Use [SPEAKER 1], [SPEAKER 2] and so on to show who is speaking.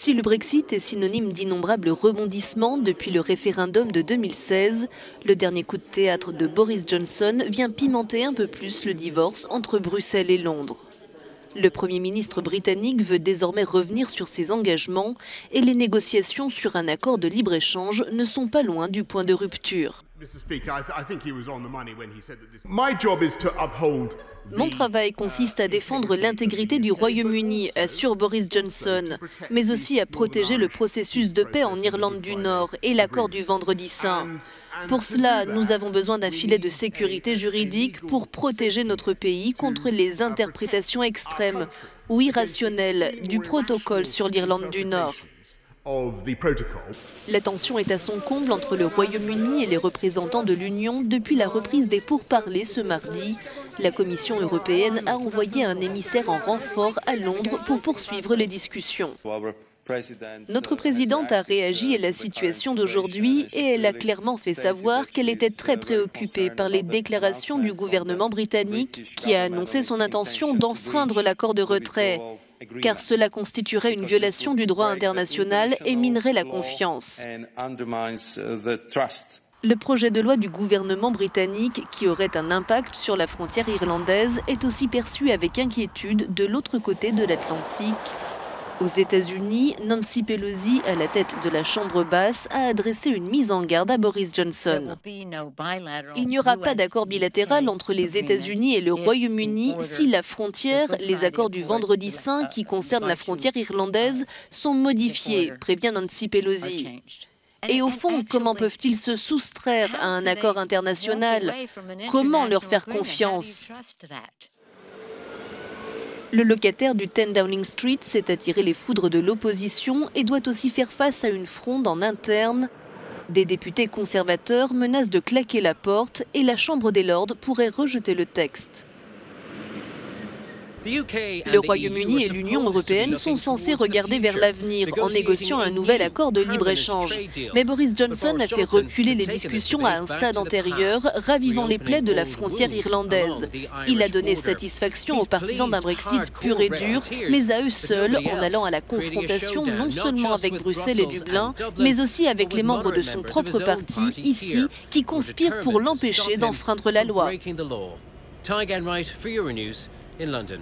[SPEAKER 1] Si le Brexit est synonyme d'innombrables rebondissements depuis le référendum de 2016, le dernier coup de théâtre de Boris Johnson vient pimenter un peu plus le divorce entre Bruxelles et Londres. Le Premier ministre britannique veut désormais revenir sur ses engagements et les négociations sur un accord de libre-échange ne sont pas loin du point de rupture. Mon travail consiste à défendre l'intégrité du Royaume-Uni, assure Boris Johnson, mais aussi à protéger le processus de paix en Irlande du Nord et l'accord du Vendredi Saint. Pour cela, nous avons besoin d'un filet de sécurité juridique pour protéger notre pays contre les interprétations extrêmes ou irrationnelles du protocole sur l'Irlande du Nord. La tension est à son comble entre le Royaume-Uni et les représentants de l'Union depuis la reprise des pourparlers ce mardi. La Commission européenne a envoyé un émissaire en renfort à Londres pour poursuivre les discussions. Notre présidente a réagi à la situation d'aujourd'hui et elle a clairement fait savoir qu'elle était très préoccupée par les déclarations du gouvernement britannique qui a annoncé son intention d'enfreindre l'accord de retrait, car cela constituerait une violation du droit international et minerait la confiance. Le projet de loi du gouvernement britannique, qui aurait un impact sur la frontière irlandaise, est aussi perçu avec inquiétude de l'autre côté de l'Atlantique. Aux États-Unis, Nancy Pelosi, à la tête de la Chambre basse, a adressé une mise en garde à Boris Johnson. Il n'y aura pas d'accord bilatéral entre les États-Unis et le Royaume-Uni si la frontière, les accords du Vendredi Saint qui concernent la frontière irlandaise, sont modifiés, prévient Nancy Pelosi. Et au fond, comment peuvent-ils se soustraire à un accord international? Comment leur faire confiance? Le locataire du 10 Downing Street s'est attiré les foudres de l'opposition et doit aussi faire face à une fronde en interne. Des députés conservateurs menacent de claquer la porte et la Chambre des Lords pourrait rejeter le texte. Le Royaume-Uni et l'Union européenne sont censés regarder vers l'avenir en négociant un nouvel accord de libre-échange. Mais Boris Johnson a fait reculer les discussions à un stade antérieur, ravivant les plaies de la frontière irlandaise. Il a donné satisfaction aux partisans d'un Brexit pur et dur, mais à eux seuls, en allant à la confrontation non seulement avec Bruxelles et Dublin, mais aussi avec les membres de son propre parti, ici, qui conspirent pour l'empêcher d'enfreindre la loi.
[SPEAKER 2] Ty Genwright for Euronews in London.